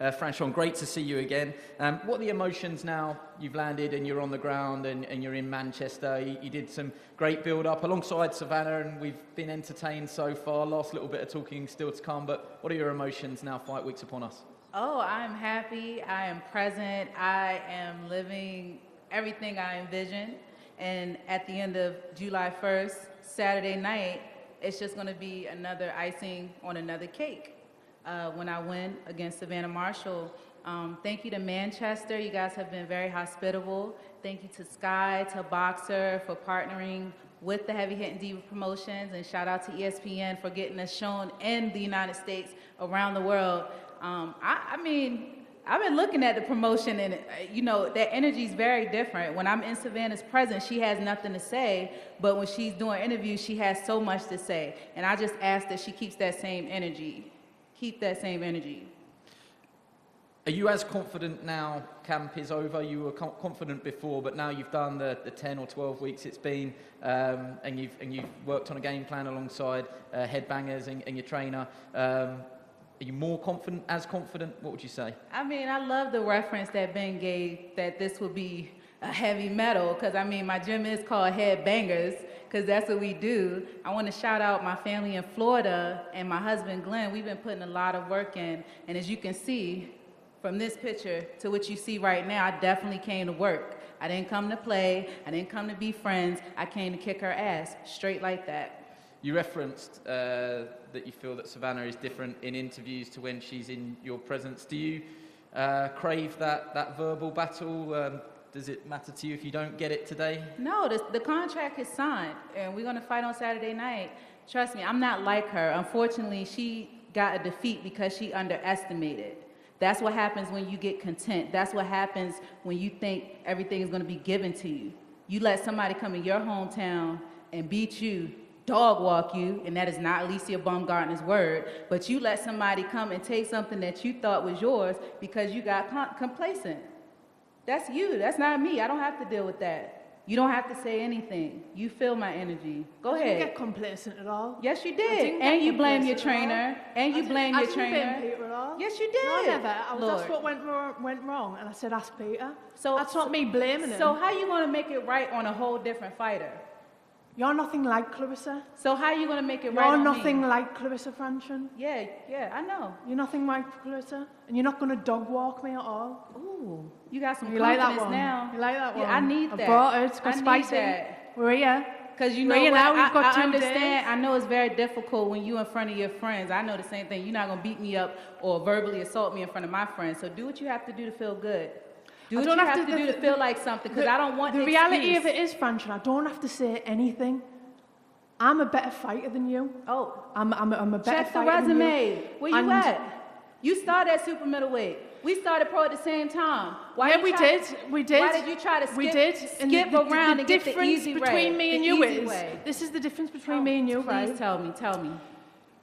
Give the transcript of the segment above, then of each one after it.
Franchón, great to see you again. What are the emotions now you've landed and you're on the ground and you're in Manchester? You did some great build-up alongside Savannah, and we've been entertained so far. Last little bit of talking still to come, but what are your emotions now 5 weeks upon us? Oh, I'm happy. I am present. I am living everything I envisioned. And at the end of July 1st, Saturday night, it's just going to be another icing on another cake. When I win against Savannah Marshall. Thank you to Manchester. You guys have been very hospitable. Thank you to Sky, to Boxer for partnering with the Heavy Hitting Diva Promotions, and shout out to ESPN for getting us shown in the United States, around the world. I mean, I've been looking at the promotion, and you know, that energy is very different. When I'm in Savannah's presence, she has nothing to say, but when she's doing interviews, she has so much to say. And I just ask that she keeps that same energy. Keep that same energy. Are you as confident now camp is over? You were confident before, but now you've done the 10 or 12 weeks it's been, and you've worked on a game plan alongside headbangers and your trainer. Are you more confident, as confident? What would you say? I mean, I love the reference that Ben gave, that this would be a heavy metal, because I mean, my gym is called Headbangers, because that's what we do. I want to shout out my family in Florida and my husband, Glenn. We've been putting a lot of work in, and as you can see from this picture to what you see right now, I definitely came to work. I didn't come to play. I didn't come to be friends. I came to kick her ass, straight like that. You referenced that you feel that Savannah is different in interviews to when she's in your presence. Do you crave that verbal battle? Does it matter to you if you don't get it today? No, the contract is signed, and we're going to fight on Saturday night. Trust me, I'm not like her. Unfortunately, she got a defeat because she underestimated. That's what happens when you get content. That's what happens when you think everything is going to be given to you. You let somebody come in your hometown and beat you, dog walk you, and that is not Alicia Baumgartner's word, but you let somebody come and take something that you thought was yours because you got complacent. That's you. That's not me. I don't have to deal with that. You don't have to say anything. You feel my energy. Go ahead. I didn't get complacent at all. Yes, you did. And you blame your trainer. And you blame your trainer. I didn't blame Peter at all. Yes, you did. No, I never. That's what went wrong, and I said, ask Peter. So that's not me blaming him. So how are you going to make it right on a whole different fighter? You're nothing like Clarissa. So how are you going to make it right on me? You're nothing like Clarissa Franchón. Yeah, I know. You're nothing like Clarissa, and you're not going to dog walk me at all. Ooh, you got some confidence like that one? Now. You like that one? Yeah, I need that. I brought it. It's got spicy. That. We're here. Because you know what, I understand. I know it's very difficult when you're in front of your friends. I know the same thing. You're not going to beat me up or verbally assault me in front of my friends. So do what you have to do to feel good. Do what you have to do to feel like something, because I don't want the reality of it is, Franchón, I don't have to say anything. I'm a better fighter than you. Oh. I'm a better Check the fighter than you. resume. Where you at? You started at super middleweight. We started pro at the same time. Yeah, we did. We did. Why did you try to skip The around and get the easy way? difference between me and you is, this is the difference between me and you, right? Please tell me.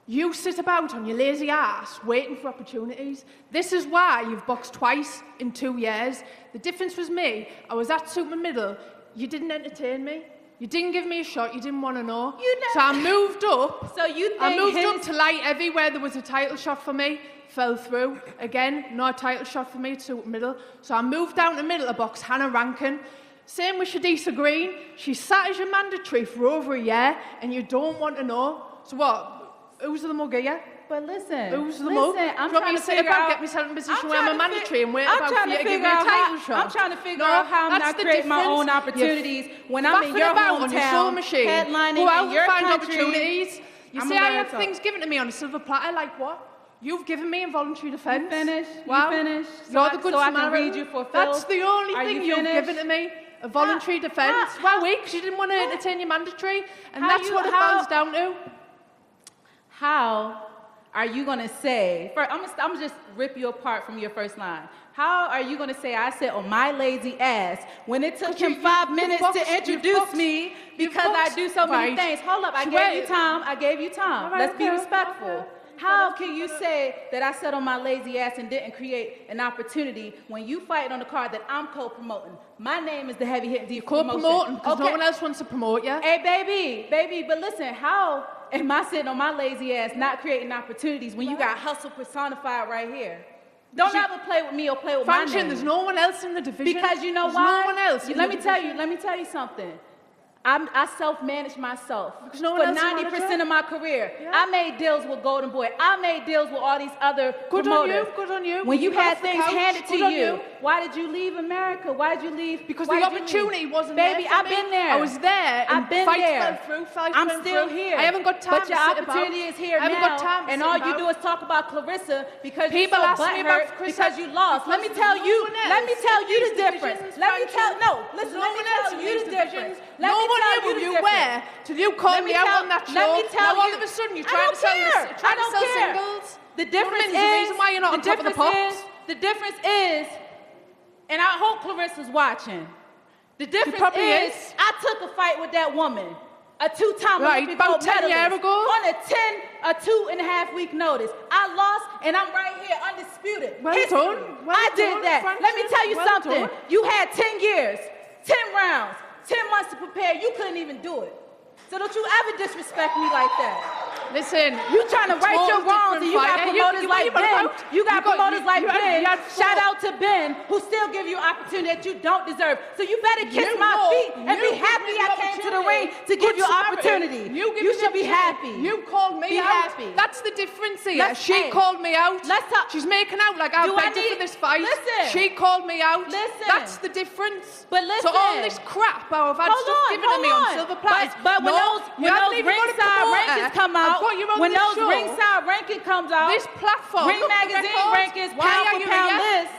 You sit about on your lazy ass waiting for opportunities. This is why you've boxed twice in 2 years. The difference was me. I was at super middle. You didn't entertain me. You didn't give me a shot. You didn't want to know. So I moved up. So you think I moved up to light heavy where there was a title shot for me. Fell through. Again, no title shot for me to middle. So I moved down to middle to box Hannah Rankin. Same with Shadisa Green. She sat as your mandatory for over a year, and you don't want to know. So what? Who's the mugger, yeah? But listen, who's the mug? I'm Do you want me to sit about, get myself in a position where I'm a mandatory and wait about for you to give me a title shot? I'm trying to figure out how I'm not creating my own opportunities when I'm in your hometown, headlining in your country. Opportunities. You see, I have things given to me on a silver platter, like what? You've given me involuntary defence. You finished? Wow. You finished? You're the good Samaritan. I can read you for That's the only thing you've given to me. A voluntary defence. Well, because you didn't want to entertain your mandatory, and that's what it boils down to. How are you going to say, I'm going to just rip you apart from your first line. How are you going to say I sat on my lazy ass when it took him 5 minutes to introduce me because I do so many things? Hold up, I gave you time. Let's be respectful. How can you say that I sat on my lazy ass and didn't create an opportunity when you fight on the card that I'm co-promoting? My name is the Heavy Hitting Diva Promotion. Co-promoting, because no one else wants to promote you. Hey, baby, but listen, how am I sitting on my lazy ass not creating opportunities when you got hustle personified right here? Don't ever play with me or play with my Franchón, name. there's no one else in the division. Because you know there's why? no one else in Let the me tell division. you something. I self-manage myself. Because no one For else is 90% of my career, Yeah. I made deals with Golden Boy. I made deals with all these other Good promoters. on you, good on you. When you got had off the things couch, handed to good on you, why did you leave America? Why did you leave? Because why the did you leave? opportunity wasn't Baby, there for I've me. been there. I was there. And I've been fights there. Fights I'm fell still through. here. I haven't got time but to your sit opportunity about. is here I haven't now, got time to and sit all you about. do is talk about Clarissa because People you're ask so me about butthurt Clarissa because you lost. Let me because tell there's you. no one Let me else tell in you the these difference. divisions, Let me tell. Franchón. No, There's listen. no Let me one else tell in you these the difference. divisions. Let No me one tell knew you the you difference. were till you called me out on that show. Let me tell now all you. of a sudden you're I trying don't to sell care. this, trying I to don't sell care. singles. The You know what I difference mean? There's a reason why you're not on top of the pops. The difference is, and I hope Clarissa's watching. The difference probably is, is. I took a fight with that woman, a two-time Right, Olympic about gold 10 medalist, years ago. on a 2.5 week notice. I lost, and I'm right here, undisputed. Well History. done. Well I did done, that. Franchón. Let me tell you Well something. done. You had 10 years, 10 rounds, 10 months to prepare. You couldn't even do it. So don't you ever disrespect me like that. Listen, You trying to right your wrongs, and you got fight. promoters like Ben. You got promoters like Ben. you had Shout out to Ben, who still give you opportunity that you don't deserve. So you better kiss You my know, feet and you be happy give me I the came to the opportunity. ring to give Good you Samaritan. opportunity. You give You me the should be happy. opportunity. You called me Be out. happy. That's the difference here. Let's- She hey, called me out. let's talk- She's making out like I Do I begged her need- for this fight. Listen. She called me out. Listen. That's the difference. But listen. So all this crap I've had Hold stuff on, given to me hold on on. silver platters. But when no, you haven't those even got a ringside promoter. rankings come I've out, got you on when this those show. ringside ranking comes out, This platform, Ring look at the Magazine records. rankings, Why pound are for you pound here? list,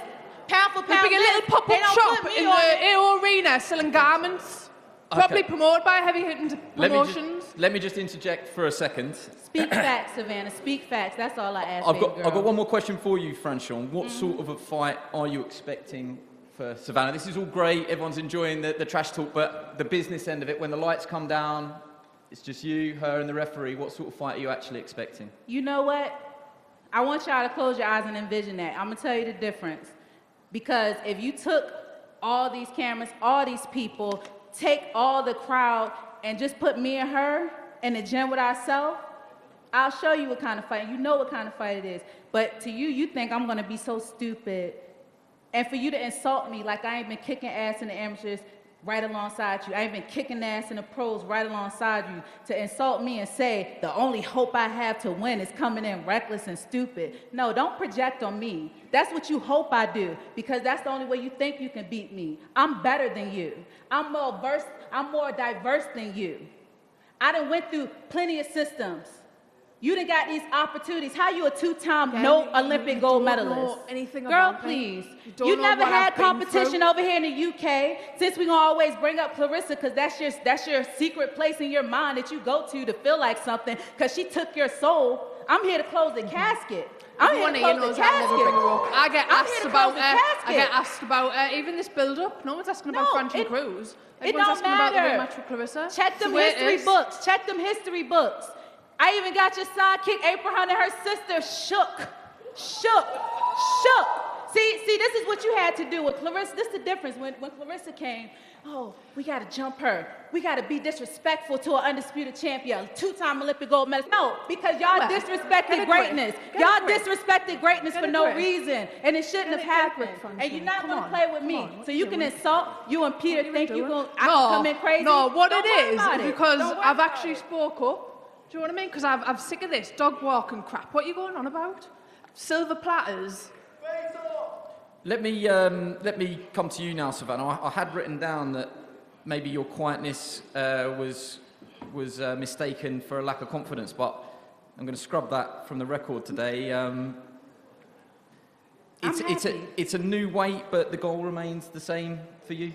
pound for There'll pound be a little list, pop-up they don't shop put me in on the it. AO Arena selling garments. Probably promoted by Heavy Hitting Promotions. Let me just interject for a second. Speak facts, Savannah. Speak facts. That's all I ask. I've got one more question for you, Franchón. What sort of a fight are you expecting for Savannah? This is all great. Everyone's enjoying the trash talk, but the business end of it, when the lights come down, it's just you, her, and the referee. What sort of fight are you actually expecting? You know what? I want y'all to close your eyes and envision that. I'm gonna tell you the difference. Because if you took all these cameras, all these people, take all the crowd, and just put me and her in the gym with ourselves, I'll show you what kind of fight. You know what kind of fight it is. But to you, you think I'm gonna be so stupid. And for you to insult me like I ain't been kicking ass in the amateurs right alongside you. I ain't been kicking ass in the pros right alongside you. To insult me and say, the only hope I have to win is coming in reckless and stupid. No, don't project on me. That's what you hope I do, because that's the only way you think you can beat me. I'm better than you. I'm more diverse than you. I done went through plenty of systems. You done got these opportunities. How you a two-time no Olympic gold medalist? Know anything Girl, about please. me. don't You know never what had I've been competition through. over here in the UK. Since we gonna always bring up Clarissa, because that's your secret place in your mind that you go to feel like something, because she took your soul. I'm here to close the casket. I'm here to Everyone close the knows I never bring her casket. up. I get I'm here asked to about close the her. casket. I get asked about even this build-up. No one's asking about No, Franchón Crews. it Everyone's don't asking about the matter. rematch with Clarissa. Check It's them the way it history is. books. Check them history books. I even got your sidekick, April Hunt, and her sister shook. See, this is what you had to do with Clarissa. This is the difference. When Clarissa came, oh, we got to jump her. We got to be disrespectful to an undisputed champion, two-time Olympic gold medalist. No, because y'all Get disrespected a grip. greatness. Get a Y'all grip. disrespected greatness Get for a no grip. reason, and it shouldn't Get have a happened. grip, And you're not Come going on. to play with me. Come on, what So you you can doing? insult, you and Peter think you doing? going to come in crazy. No, what Don't it worry is about it. because Don't worry I've about actually it. spoke up. Do you know what I mean? Because I'm sick of this dog walking crap. What are you going on about? Silver platters. Let me come to you now, Savannah. I had written down that maybe your quietness was mistaken for a lack of confidence, but I'm going to scrub that from the record today. It's a new weight, but the goal remains the same for you.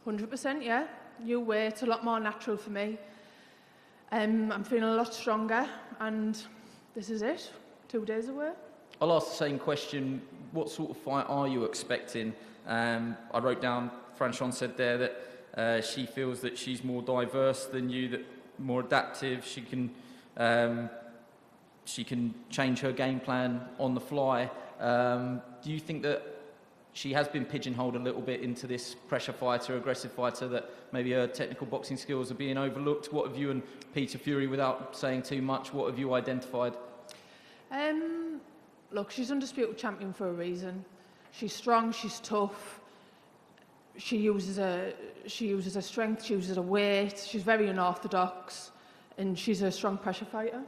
100%, yeah. New weight, a lot more natural for me. I'm feeling a lot stronger, and this is it. 2 days away. I'll ask the same question. What sort of fight are you expecting? I wrote down, Franchón said there that she feels that she's more diverse than you, that more adaptive. She can change her game plan on the fly. Do you think that she has been pigeonholed a little bit into this pressure fighter, aggressive fighter, that maybe her technical boxing skills are being overlooked? What have you and Peter Fury, without saying too much, what have you identified? look, she's undisputed champion for a reason. She's strong, she's tough. She uses her strength, she uses her weight. She's very unorthodox, and she's a strong pressure fighter.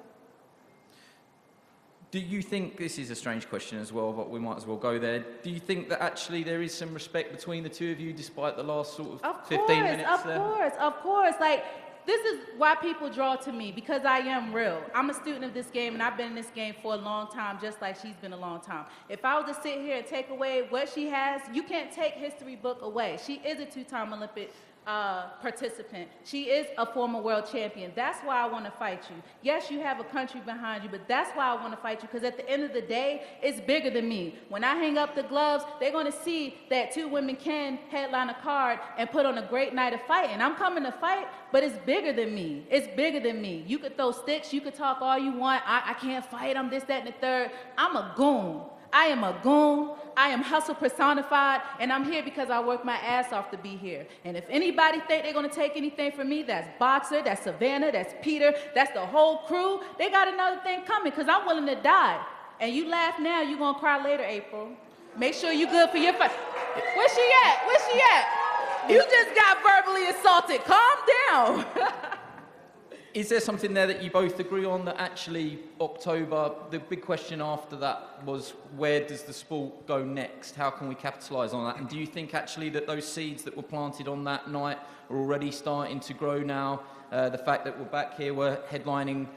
Do you think, this is a strange question as well, but we might as well go there. Do you think that actually there is some respect between the two of you despite the last sort of 15 minutes? Of course. Like, this is why people draw to me, because I am real. I'm a student of this game, and I've been in this game for a long time, just like she's been a long time. If I was to sit here and take away what she has, you can't take history book away. She is a two-time Olympic participant. She is a former world champion. That's why I want to fight you. Yes, you have a country behind you, but that's why I want to fight you, because at the end of the day, it's bigger than me. When I hang up the gloves, they're going to see that two women can headline a card and put on a great night of fighting. I'm coming to fight, but it's bigger than me. It's bigger than me. You could throw sticks, you could talk all you want. I can't fight, I'm this, that, and the third. I'm a goon. I am a goon. I am hustle personified, and I'm here because I work my ass off to be here. And if anybody think they're gonna take anything from me, that's Boxer, that's Savannah, that's Peter, that's the whole crew, they got another thing coming, because I'm willing to die. And you laugh now, you gonna cry later, April. Make sure you good for your fight. Where's she at? Where's she at? You just got verbally assaulted. Calm down. Is there something there that you both agree on, that actually October, the big question after that was, where does the sport go next? How can we capitalise on that? And do you think actually that those seeds that were planted on that night are already starting to grow now? The fact that we're back here, we're headlining,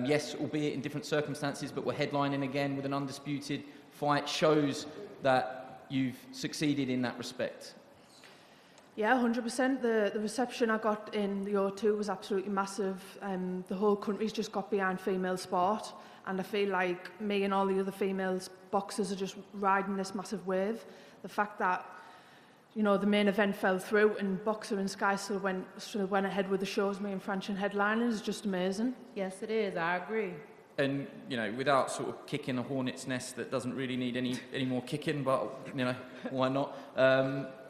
yes, albeit in different circumstances, but we're headlining again with an undisputed fight, shows that you've succeeded in that respect. Yeah, 100%. The reception I got in the O2 was absolutely massive. The whole country's just got behind female sport, and I feel like me and all the other females boxers are just riding this massive wave. The fact that, you know, the main event fell through and Boxer and Sky still went ahead with the shows, me and Franchón headlining, is just amazing. Yes, it is. I agree. And, you know, without sort of kicking a hornet's nest that doesn't really need any more kicking, but, you know, why not?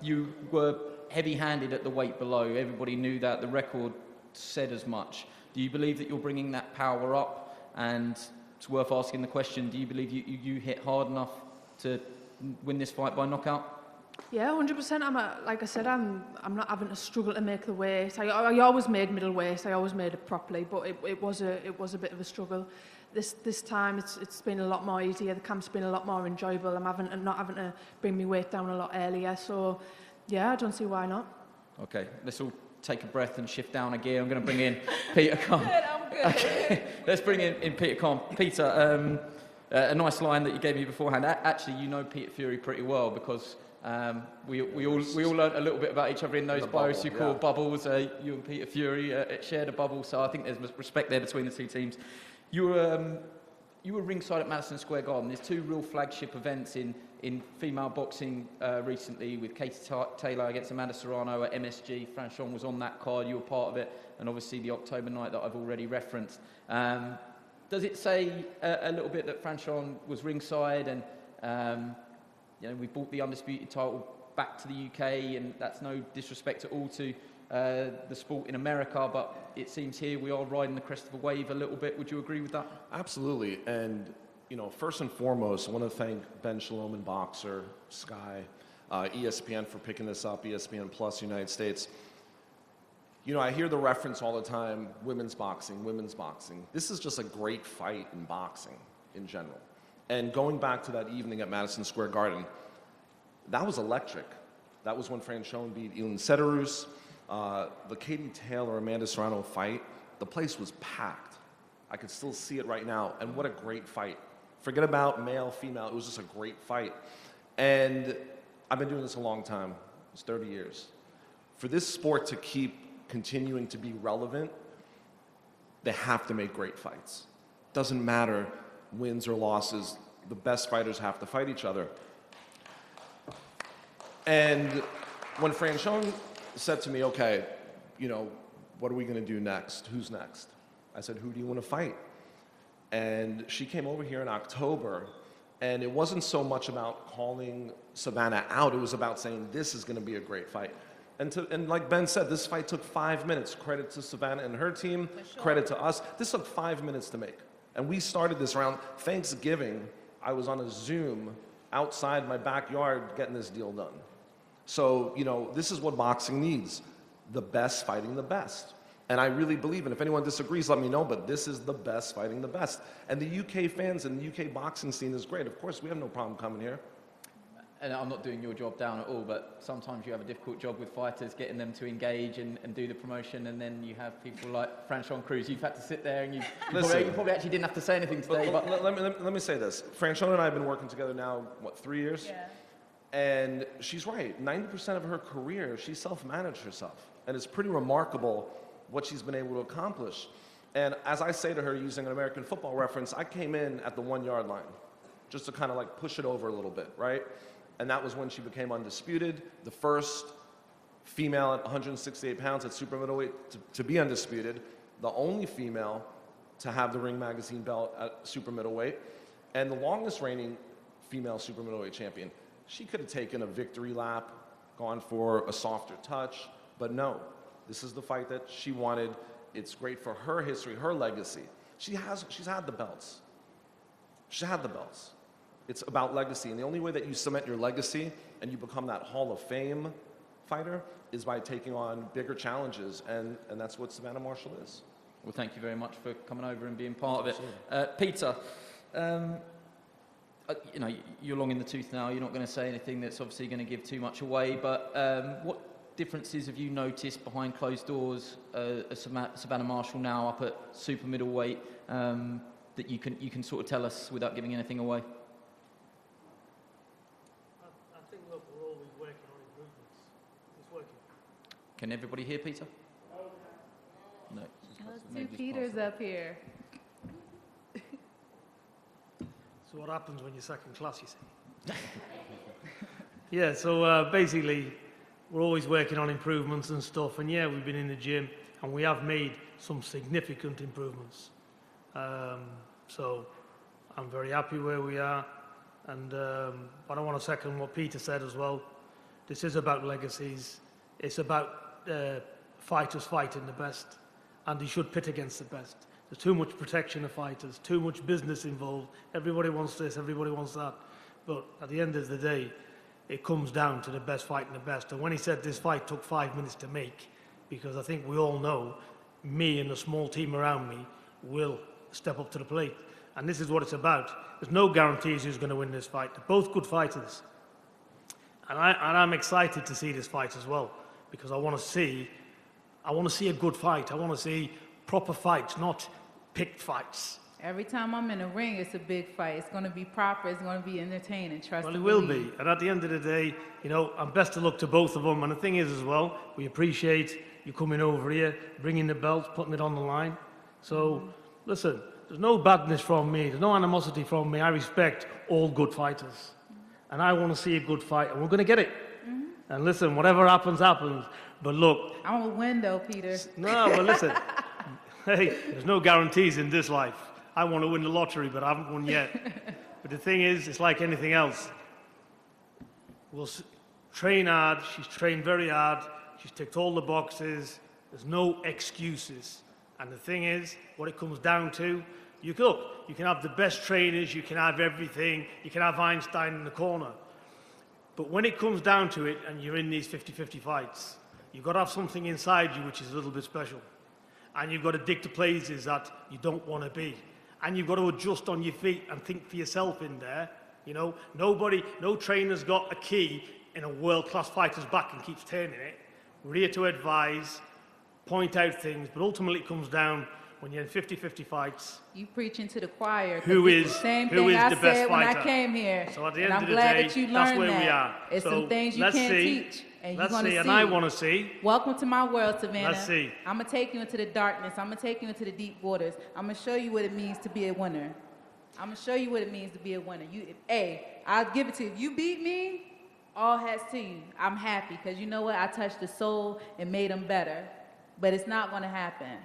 You were heavy-handed at the weight below. Everybody knew that. The record said as much. Do you believe that you're bringing that power up? And it's worth asking the question, do you believe you hit hard enough to win this fight by knockout? Yeah, 100%. Like I said, I'm not having to struggle to make the weight. I always made middleweight. I always made it properly, but it was a bit of a struggle. This time it's been a lot more easier. The camp's been a lot more enjoyable. I'm not having to bring my weight down a lot earlier. So yeah, I don't see why not. Okay, let's all take a breath and shift down a gear. I'm going to bring in Peter Khan. I'm good. Okay, let's bring in Peter Khan. Peter, a nice line that you gave me beforehand. Actually, you know Peter Fury pretty well, because we all learned a little bit about each other in those bios you call bubbles. You and Peter Fury shared a bubble, so I think there's respect there between the two teams. You were ringside at Madison Square Garden. There's two real flagship events in female boxing recently, with Katie Taylor against Amanda Serrano at MSG. Franchón was on that card, you were part of it, and obviously the October night that I've already referenced. Does it say a little bit that Franchón was ringside, and you know, we brought the undisputed title back to the UK, and that's no disrespect at all to the sport in America, but it seems here we are riding the crest of a wave a little bit. Would you agree with that? Absolutely. And, you know, first and foremost, I want to thank Ben Shalom and Boxer, Sky, ESPN for picking this up, ESPN Plus United States. You know, I hear the reference all the time, women's boxing, women's boxing. This is just a great fight in boxing in general. And going back to that evening at Madison Square Garden, that was electric. That was when Franchón beat Elin Cederroos. The Katie Taylor, Amanda Serrano fight, the place was packed. I could still see it right now, and what a great fight. Forget about male, female, it was just a great fight. And I've been doing this a long time, it's 30 years. For this sport to keep continuing to be relevant, they have to make great fights. Doesn't matter wins or losses, the best fighters have to fight each other. And when Franchón said to me, okay, you know, what are we going to do next? Who's next? I said, who do you want to fight? And she came over here in October, and it wasn't so much about calling Savannah out, it was about saying, this is going to be a great fight. And like Ben said, this fight took 5 minutes. Credit to Savannah and her team, credit to us. This took 5 minutes to make. And we started this around Thanksgiving I was on a Zoom outside my backyard getting this deal done. So, you know, this is what boxing needs. The best fighting the best. And I really believe, and if anyone disagrees, let me know, but this is the best fighting the best. And the UK fans and the UK boxing scene is great. Of course, we have no problem coming here. And I'm not doing your job down at all, but sometimes you have a difficult job with fighters, getting them to engage and do the promotion, and then you have people like Franchón Crews. You've had to sit there and you probably actually didn't have to say anything today. But let me say this. Franchón and I have been working together now, what, 3 years? Yeah. And she's right. 90% of her career, she self-managed herself. And it's pretty remarkable what she's been able to accomplish. And as I say to her, using an American football reference, I came in at the 1 yard line, just to kind of like push it over a little bit, right? And that was when she became undisputed, the first female at 168 pounds at super middleweight to be undisputed, the only female to have the Ring Magazine belt at super middleweight, and the longest reigning female super middleweight champion. She could have taken a victory lap, gone for a softer touch, but no, this is the fight that she wanted. It's great for her history, her legacy. She's had the belts. She's had the belts. It's about legacy, and the only way that you cement your legacy and you become that Hall of Fame fighter is by taking on bigger challenges, and that's what Savannah Marshall is. well, thank you very much for coming over and being part of it. Peter, you know, you're long in the tooth now. You're not going to say anything that's obviously going to give too much away, but what differences have you noticed behind closed doors as Savannah Marshall now up at super middleweight that you can sort of tell us without giving anything away? I think, look, we're always working on improvements. It's working. Can everybody hear Peter? No. Two Peters up here. So what happens when you're second class, you see? Yeah, so basically, we're always working on improvements and stuff. And yeah, we've been in the gym and we have made some significant improvements. So I'm very happy where we are. And but I want to second what Peter said as well. This is about legacies. It's about fighters fighting the best. And they should pit against the best. There's too much protection of fighters, too much business involved. Everybody wants this, everybody wants that. But at the end of the day, it comes down to the best fighting the best. And when he said this fight took 5 minutes to make, because I think we all know, me and the small team around me will step up to the plate. And this is what it's about. There's no guarantees who's going to win this fight. They're both good fighters. And I'm excited to see this fight as well, because I want to see a good fight. I want to see proper fights, not picked fights. Every time I'm in a ring, it's a big fight. It's going to be proper. It's going to be entertaining. Trust me. Well, it will be. And at the end of the day, you know, I'm best of luck to both of them. And the thing is as well, we appreciate you coming over here, bringing the belts, putting it on the line. So, listen, there's no badness from me. There's no animosity from me. I respect all good fighters. And I want to see a good fight, and we're going to get it. And listen, whatever happens, happens. But look... I'm going to win, though, Peter. No, but listen. Hey, there's no guarantees in this life. I want to win the lottery, but I haven't won yet. But the thing is, it's like anything else. We'll train hard. She's trained very hard. She's ticked all the boxes. There's no excuses. And the thing is, what it comes down to, you can have the best trainers, you can have everything, you can have Einstein in the corner. But when it comes down to it, and you're in these 50-50 fights, you've got to have something inside you which is a little bit special. And you've got to dig to places that you don't want to be. And you've got to adjust on your feet and think for yourself in there. You know, no trainer's got a key in a world-class fighter's back and keeps turning it. We're here to advise, point out things, but ultimately it comes down when you're in 50-50 fights. You preaching to the choir. Who is the same who thing is I the best said when fighter? I came here. So at the and end I'm of the glad day, that you that's learned where that. we are. It's So some things you let's can't see. teach, and you're Let's going to see, see. and I want to see. Welcome to my world, Savannah. Let's see. I'm going to take you into the darkness. I'm going to take you into the deep waters. I'm going to show you what it means to be a winner. I'm going to show you what it means to be a winner. I'll give it to you. If you beat me, all hats to you. I'm happy because you know what? I touched the soul and made them better. But it's not going to happen.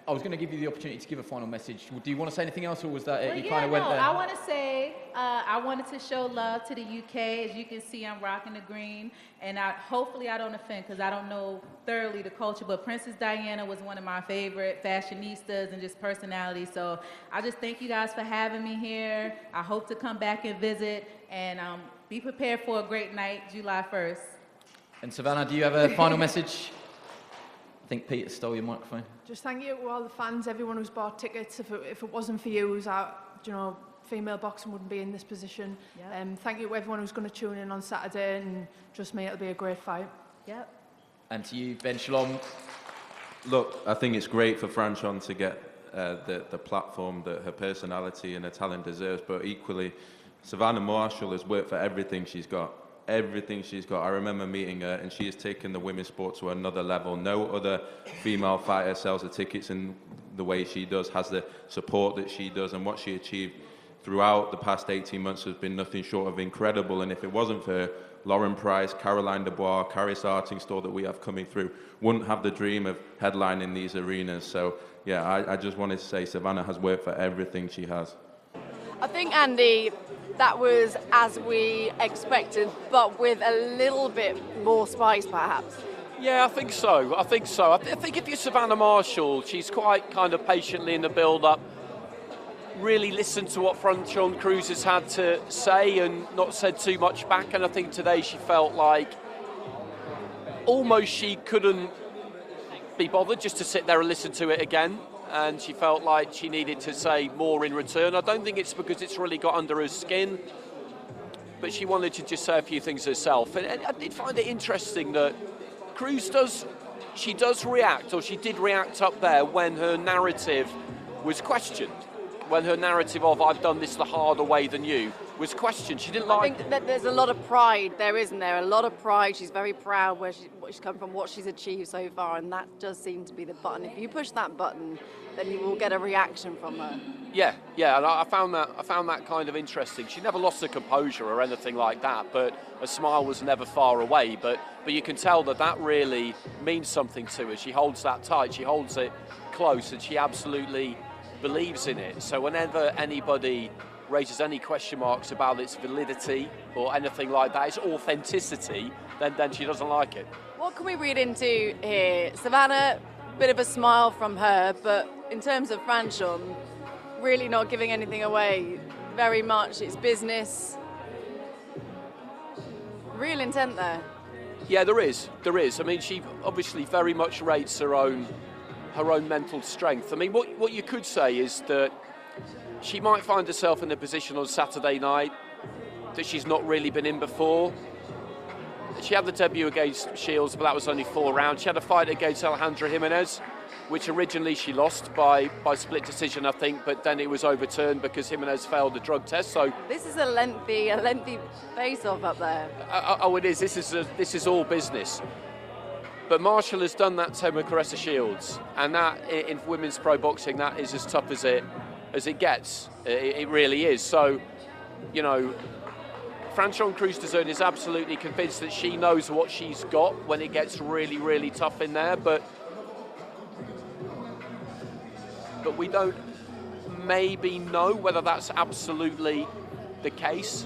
I was going to give you the opportunity to give a final message. Do you want to say anything else, or was that it? Well, You yeah, kind of went no, there. I want to say I wanted to show love to the UK. As you can see, I'm rocking the green, and hopefully I don't offend because I don't know thoroughly the culture, but Princess Diana was one of my favorite fashionistas and just personalities. So I just thank you guys for having me here. I hope to come back and visit, and be prepared for a great night, July 1st. And Savannah, do you have a final message? I think Peter stole your microphone. Just thank you to all the fans, everyone who's bought tickets. If it wasn't for you, female boxing wouldn't be in this position. Yep. Thank you to everyone who's going to tune in on Saturday, and trust me, it'll be a great fight. Yep. And to you, Ben Shalom. Look, I think it's great for Franchón to get the platform that her personality and her talent deserves, but equally, Savannah Marshall has worked for everything she's got. Everything she's got. I remember meeting her, and she has taken the women's sport to another level. No other female fighter sells the tickets in the way she does, has the support that she does, and what she achieved throughout the past 18 months has been nothing short of incredible. And if it wasn't for her, Lauren Price, Caroline Dubois, Caris Artingstall that we have coming through wouldn't have the dream of headlining these arenas. So, yeah, I just wanted to say Savannah has worked for everything she has. I think, Andy, that was as we expected, but with a little bit more spice, perhaps. Yeah, I think so. I think if you're Savannah Marshall, she's quite kind of patiently in the build-up, really listened to what Franchón Crews has had to say and not said too much back. And I think today she felt like almost she couldn't be bothered just to sit there and listen to it again. And she felt like she needed to say more in return. I don't think it's because it's really got under her skin, but she wanted to just say a few things herself. And I did find it interesting that Crews does react, or she did react up there when her narrative was questioned. When her narrative of "I've done this the harder way than you" was questioned. She didn't like. I think that there's a lot of pride there, isn't there? A lot of pride. She's very proud what she's come from, what she's achieved so far, and that does seem to be the button. If you push that button, then you will get a reaction from her. Yeah, and I found that kind of interesting. She never lost her composure or anything like that, but a smile was never far away. But you can tell that really means something to her. She holds that tight. She holds it close, and she absolutely believes in it. So whenever anybody raises any question marks about its validity or anything like that, its authenticity, then she doesn't like it. What can we read into here? Savannah, bit of a smile from her, but in terms of Franchón, really not giving anything away. Very much it's business. Real intent there. Yeah, there is. I mean, she obviously very much rates her own mental strength. I mean, what you could say is that she might find herself in a position on Saturday night that she's not really been in before. She had the debut against Shields, but that was only 4 rounds. She had a fight against Alejandra Jimenez, which originally she lost by split decision, I think, but then it was overturned because Jimenez failed the drug test. So this is a lengthy face-off up there. Oh, it is. This is all business. But Marshall has done that to Caressa Shields, and that in women's pro boxing, that is as tough as it gets. It really is. So, Franchón Crews-Dezurn is absolutely convinced that she knows what she's got when it gets really, really tough in there. But we don't maybe know whether that's absolutely the case.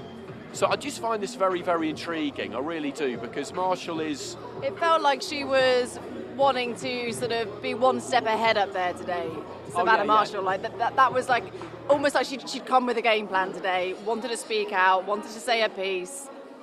So I just find this very, very intriguing. I really do, because Marshall is... It felt like she was wanting to sort of be one step ahead up there today, Savannah Marshall. Like that was like almost like she'd come with a game plan today, wanted to speak out, wanted to say her piece.